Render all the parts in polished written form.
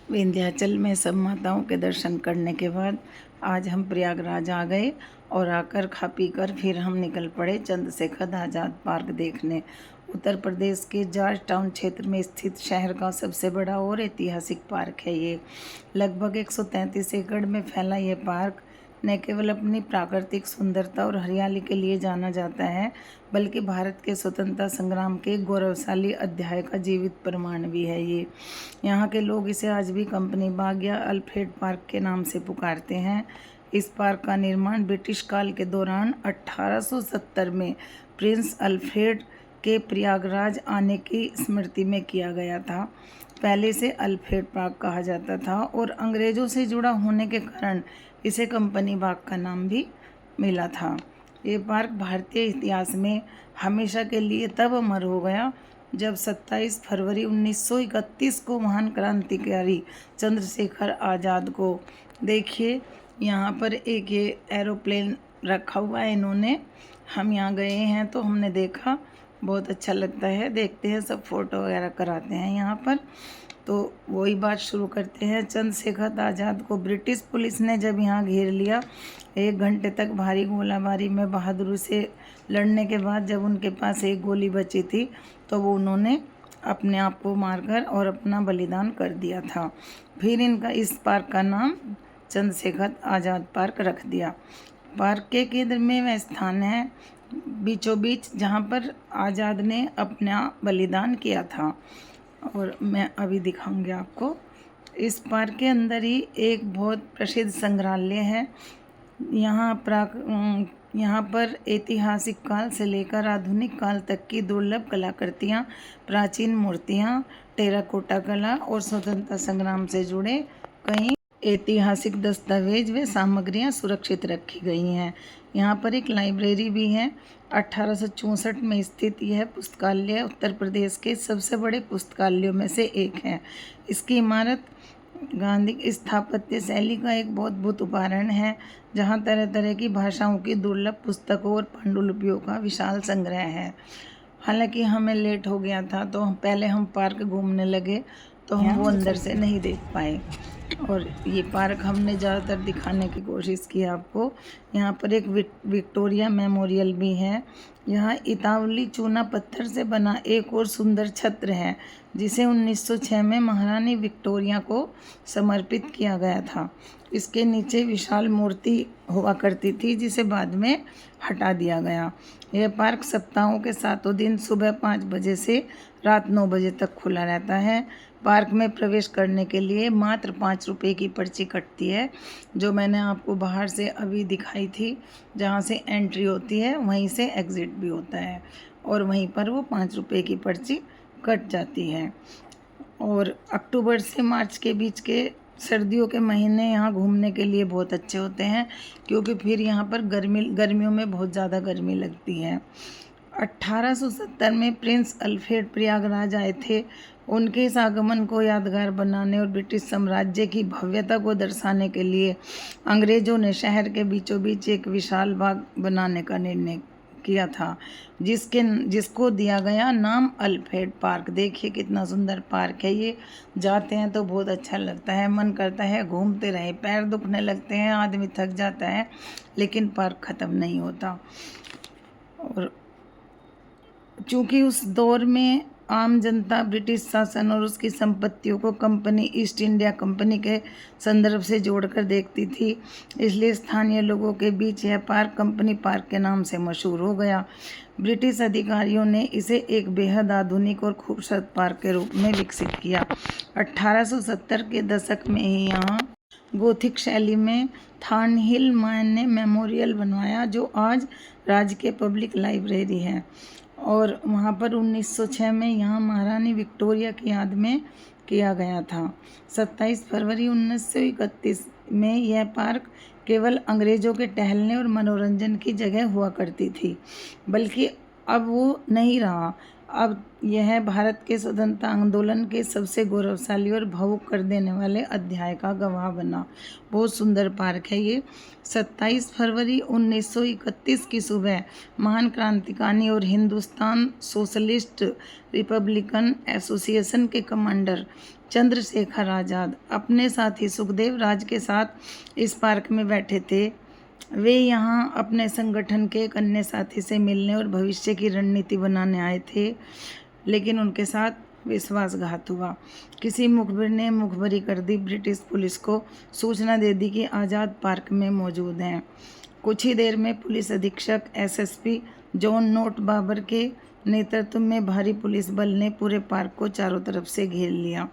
विंध्याचल में सब माताओं के दर्शन करने के बाद आज हम प्रयागराज आ गए और आकर खा पी कर फिर हम निकल पड़े चंद्रशेखर आज़ाद पार्क देखने। उत्तर प्रदेश के जॉर्ज टाउन क्षेत्र में स्थित शहर का सबसे बड़ा और ऐतिहासिक पार्क है ये। लगभग 133 एकड़ में फैला ये पार्क न केवल अपनी प्राकृतिक सुंदरता और हरियाली के लिए जाना जाता है, बल्कि भारत के स्वतंत्रता संग्राम के गौरवशाली अध्याय का जीवित प्रमाण भी है ये। यहाँ के लोग इसे आज भी कंपनी बाग या अल्फ्रेड पार्क के नाम से पुकारते हैं। इस पार्क का निर्माण ब्रिटिश काल के दौरान 1870 में प्रिंस अल्फ्रेड के प्रयागराज आने की स्मृति में किया गया था। पहले से अल्फ्रेड पार्क कहा जाता था और अंग्रेज़ों से जुड़ा होने के कारण इसे कंपनी बाग का नाम भी मिला था। ये पार्क भारतीय इतिहास में हमेशा के लिए तब अमर हो गया जब 27 फरवरी 1931 को महान क्रांतिकारी चंद्रशेखर आज़ाद को, देखिए यहाँ पर एक ये एरोप्लेन रखा हुआ है इन्होंने। हम यहाँ गए हैं तो हमने देखा, बहुत अच्छा लगता है, देखते हैं, सब फोटो वगैरह कराते हैं यहाँ पर। तो वही बात शुरू करते हैं। चंद्रशेखर आज़ाद को ब्रिटिश पुलिस ने जब यहाँ घेर लिया, 1 घंटे तक भारी गोलाबारी में बहादुरी से लड़ने के बाद जब उनके पास एक गोली बची थी तो वो उन्होंने अपने आप को मारकर और अपना बलिदान कर दिया था। फिर इनका इस पार्क का नाम चंद्रशेखर आज़ाद पार्क रख दिया। पार्क के केंद्र में वह स्थान है बीचों बीच जहाँ पर आज़ाद ने अपना बलिदान किया था, और मैं अभी दिखाऊंगी आपको। इस पार्क के अंदर ही एक बहुत प्रसिद्ध संग्रहालय है। यहाँ पर ऐतिहासिक काल से लेकर आधुनिक काल तक की दुर्लभ कलाकृतियाँ, प्राचीन मूर्तियाँ, टेराकोटा कला और स्वतंत्रता संग्राम से जुड़े कई ऐतिहासिक दस्तावेज व सामग्रियाँ सुरक्षित रखी गई हैं। यहाँ पर एक लाइब्रेरी भी है। 1864 में स्थित यह पुस्तकालय उत्तर प्रदेश के सबसे बड़े पुस्तकालयों में से एक है। इसकी इमारत गांधी स्थापत्य शैली का एक बहुत अद्भुत उदाहरण है, जहाँ तरह तरह की भाषाओं की दुर्लभ पुस्तकों और पांडुलिपियों का विशाल संग्रह है। हालांकि हमें लेट हो गया था तो पहले हम पार्क घूमने लगे तो हम वो अंदर से नहीं देख पाए, और ये पार्क हमने ज़्यादातर दिखाने की कोशिश की आपको। यहाँ पर एक विक्टोरिया मेमोरियल भी है। यहाँ इतावली चूना पत्थर से बना एक और सुंदर छत्र है, जिसे 1906 में महारानी विक्टोरिया को समर्पित किया गया था। इसके नीचे विशाल मूर्ति हुआ करती थी, जिसे बाद में हटा दिया गया। यह पार्क सप्ताहों के 7 दिन सुबह 5 बजे से रात 9 बजे तक खुला रहता है। पार्क में प्रवेश करने के लिए मात्र 5 रुपये की पर्ची कटती है, जो मैंने आपको बाहर से अभी दिखाई थी। जहाँ से एंट्री होती है वहीं से एग्ज़िट भी होता है, और वहीं पर वो 5 रुपये की पर्ची कट जाती है। और अक्टूबर से मार्च के बीच के सर्दियों के महीने यहाँ घूमने के लिए बहुत अच्छे होते हैं, क्योंकि फिर यहाँ पर गर्मियों में बहुत ज़्यादा गर्मी लगती है। 1870 में प्रिंस अल्फ्रेड प्रयागराज आए थे। उनके इस आगमन को यादगार बनाने और ब्रिटिश साम्राज्य की भव्यता को दर्शाने के लिए अंग्रेज़ों ने शहर के बीचों बीच एक विशाल बाग बनाने का निर्णय किया था, जिसको दिया गया नाम अल्फ्रेड पार्क। देखिए कितना सुंदर पार्क है ये। जाते हैं तो बहुत अच्छा लगता है, मन करता है घूमते रहे, पैर दुखने लगते हैं, आदमी थक जाता है, लेकिन पार्क ख़त्म नहीं होता। और चूँकि उस दौर में आम जनता ब्रिटिश शासन और उसकी संपत्तियों को कंपनी ईस्ट इंडिया कंपनी के संदर्भ से जोड़कर देखती थी, इसलिए स्थानीय लोगों के बीच यह पार्क कंपनी पार्क के नाम से मशहूर हो गया। ब्रिटिश अधिकारियों ने इसे एक बेहद आधुनिक और खूबसूरत पार्क के रूप में विकसित किया। 1870 के दशक में ही यहाँ गोथिक शैली में थॉर्नहिल मैन ने मेमोरियल बनवाया, जो आज राजकीय पब्लिक लाइब्रेरी है। और वहाँ पर 1906 में यहाँ महारानी विक्टोरिया की याद में किया गया था। 27 फरवरी 1931 में यह पार्क केवल अंग्रेज़ों के टहलने और मनोरंजन की जगह हुआ करती थी, बल्कि अब वो नहीं रहा। अब यह भारत के स्वतंत्रता आंदोलन के सबसे गौरवशाली और भावुक कर देने वाले अध्याय का गवाह बना। बहुत सुंदर पार्क है ये। 27 फरवरी 1931 की सुबह महान क्रांतिकारी और हिंदुस्तान सोशलिस्ट रिपब्लिकन एसोसिएशन के कमांडर चंद्रशेखर आज़ाद अपने साथी सुखदेव राज के साथ इस पार्क में बैठे थे। वे यहाँ अपने संगठन के एक अन्य साथी से मिलने और भविष्य की रणनीति बनाने आए थे, लेकिन उनके साथ विश्वासघात हुआ। किसी मुखबिर ने मुखबरी कर दी। ब्रिटिश पुलिस को सूचना दे दी कि आज़ाद पार्क में मौजूद हैं। कुछ ही देर में पुलिस अधीक्षक एसएसपी जॉन नोट बाबर के नेतृत्व में भारी पुलिस बल ने पूरे पार्क को चारों तरफ से घेर लिया।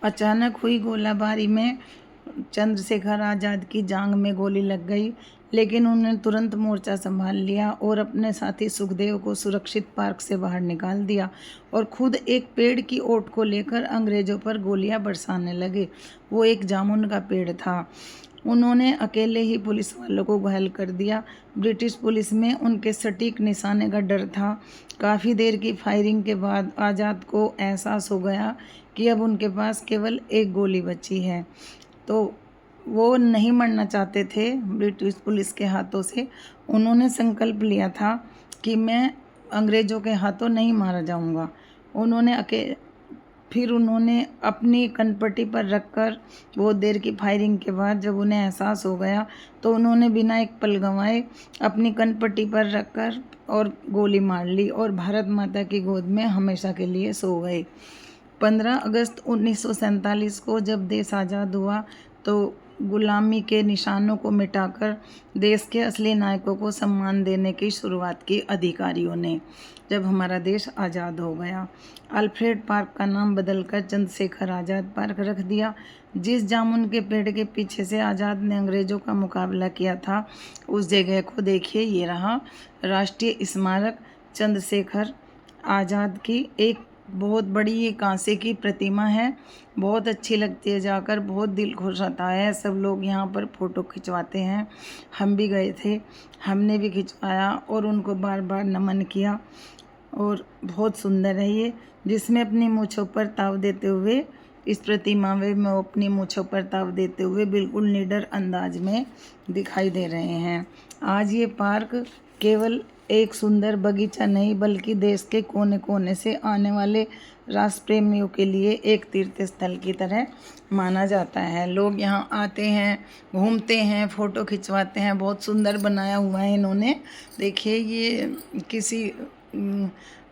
अचानक हुई गोलाबारी में चंद्रशेखर आज़ाद की जांघ में गोली लग गई, लेकिन उन्होंने तुरंत मोर्चा संभाल लिया और अपने साथी सुखदेव को सुरक्षित पार्क से बाहर निकाल दिया और खुद एक पेड़ की ओट को लेकर अंग्रेजों पर गोलियां बरसाने लगे। वो एक जामुन का पेड़ था। उन्होंने अकेले ही पुलिस वालों को घायल कर दिया। ब्रिटिश पुलिस में उनके सटीक निशाने का डर था। काफ़ी देर की फायरिंग के बाद आज़ाद को एहसास हो गया कि अब उनके पास केवल एक गोली बची है, तो वो नहीं मरना चाहते थे ब्रिटिश पुलिस के हाथों से। उन्होंने संकल्प लिया था कि मैं अंग्रेज़ों के हाथों नहीं मारा जाऊंगा। फिर उन्होंने अपनी कनपट्टी पर रखकर बहुत देर की फायरिंग के बाद जब उन्हें एहसास हो गया तो उन्होंने बिना एक पल गंवाए अपनी कनपट्टी पर रखकर और गोली मार ली और भारत माता की गोद में हमेशा के लिए सो गए। 15 अगस्त 1947 को जब देश आज़ाद हुआ तो गुलामी के निशानों को मिटाकर देश के असली नायकों को सम्मान देने की शुरुआत की अधिकारियों ने। जब हमारा देश आज़ाद हो गया, अल्फ्रेड पार्क का नाम बदलकर चंद्रशेखर आज़ाद पार्क रख दिया। जिस जामुन के पेड़ के पीछे से आज़ाद ने अंग्रेज़ों का मुकाबला किया था, उस जगह को देखिए, ये रहा राष्ट्रीय स्मारक चंद्रशेखर आज़ाद की एक बहुत बड़ी ये कांसे की प्रतिमा है। बहुत अच्छी लगती है, जाकर बहुत दिल खुश होता है। सब लोग यहाँ पर फ़ोटो खिंचवाते हैं। हम भी गए थे, हमने भी खिंचवाया और उनको बार बार नमन किया। और बहुत सुंदर है ये, जिसमें अपनी मूँछों पर ताव देते हुए, इस प्रतिमा में वो अपनी मूँछों पर ताव देते हुए बिल्कुल निडर अंदाज में दिखाई दे रहे हैं। आज ये पार्क केवल एक सुंदर बगीचा नहीं, बल्कि देश के कोने कोने से आने वाले राष्ट्र प्रेमियों के लिए एक तीर्थ स्थल की तरह माना जाता है। लोग यहाँ आते हैं, घूमते हैं, फ़ोटो खिंचवाते हैं। बहुत सुंदर बनाया हुआ है इन्होंने। देखिए, ये किसी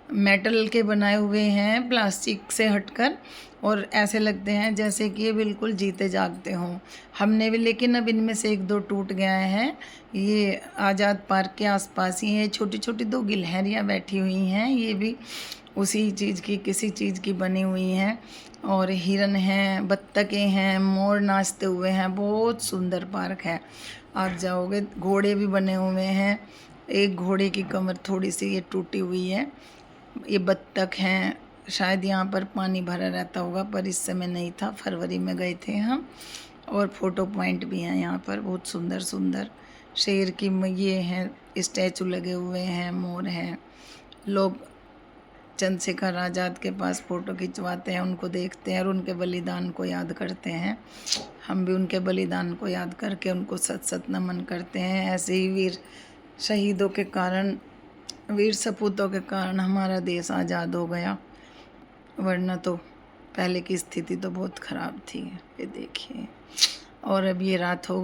मेटल के बनाए हुए हैं, प्लास्टिक से हटकर, और ऐसे लगते हैं जैसे कि ये बिल्कुल जीते जागते हों। हमने भी, लेकिन अब इनमें से एक दो टूट गया है। ये आज़ाद पार्क के आसपास ही है। छोटी छोटी दो गिलहरियाँ बैठी हुई हैं, ये भी उसी चीज़ की, किसी चीज़ की बनी हुई हैं। और हिरन हैं, बत्तखें हैं, मोर नाचते हुए हैं। बहुत सुंदर पार्क है। आप जाओगे, घोड़े भी बने हुए हैं। एक घोड़े की कमर थोड़ी सी ये टूटी हुई है। ये बत्तख हैं। शायद यहाँ पर पानी भरा रहता होगा, पर इस समय नहीं था, फरवरी में गए थे हम। और फ़ोटो पॉइंट भी हैं यहाँ पर, बहुत सुंदर सुंदर। शेर की ये हैं, स्टैचू लगे हुए हैं, मोर हैं। लोग चंद्रशेखर आज़ाद के पास फ़ोटो खिंचवाते हैं, उनको देखते हैं और उनके बलिदान को याद करते हैं। हम भी उनके बलिदान को याद करके उनको सत सत नमन करते हैं। ऐसे ही वीर शहीदों के कारण, वीर सपूतों के कारण हमारा देश आज़ाद हो गया, वरना तो पहले की स्थिति तो बहुत ख़राब थी। ये देखिए। और अब ये रात हो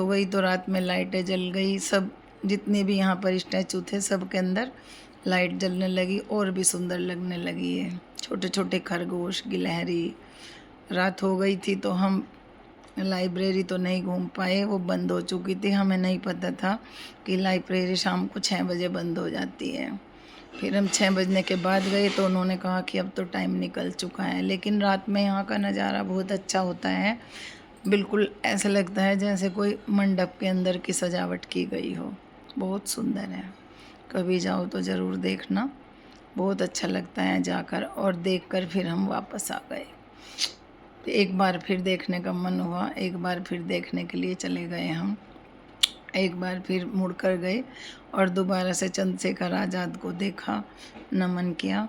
गई तो रात में लाइटें जल गई। सब जितने भी यहाँ पर स्टैचू थे, सब के अंदर लाइट जलने लगी और भी सुंदर लगने लगी है। छोटे छोटे खरगोश, गिलहरी। रात हो गई थी तो हम लाइब्रेरी तो नहीं घूम पाए, वो बंद हो चुकी थी। हमें नहीं पता था कि लाइब्रेरी शाम को 6 बजे बंद हो जाती है। फिर हम 6 बजने के बाद गए तो उन्होंने कहा कि अब तो टाइम निकल चुका है। लेकिन रात में यहाँ का नज़ारा बहुत अच्छा होता है। बिल्कुल ऐसा लगता है जैसे कोई मंडप के अंदर की सजावट की गई हो। बहुत सुंदर है। कभी जाओ तो ज़रूर देखना, बहुत अच्छा लगता है जाकर। और देखकर फिर हम वापस आ गए। एक बार फिर देखने का मन हुआ, एक बार फिर देखने के लिए चले गए हम। एक बार फिर मुड़कर गए और दोबारा से चंद्रशेखर आज़ाद को देखा, नमन किया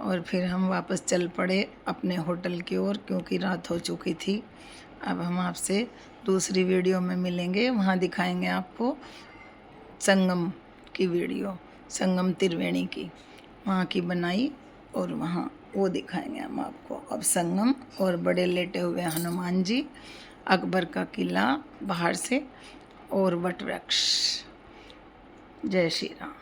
और फिर हम वापस चल पड़े अपने होटल की ओर, क्योंकि रात हो चुकी थी। अब हम आपसे दूसरी वीडियो में मिलेंगे, वहाँ दिखाएंगे आपको संगम की वीडियो, संगम त्रिवेणी की, वहाँ की बनाई और वहाँ वो दिखाएंगे हम आपको। अब संगम और बड़े लेटे हुए हनुमान जी, अकबर का किला बाहर से और वट वृक्ष। जय श्री राम।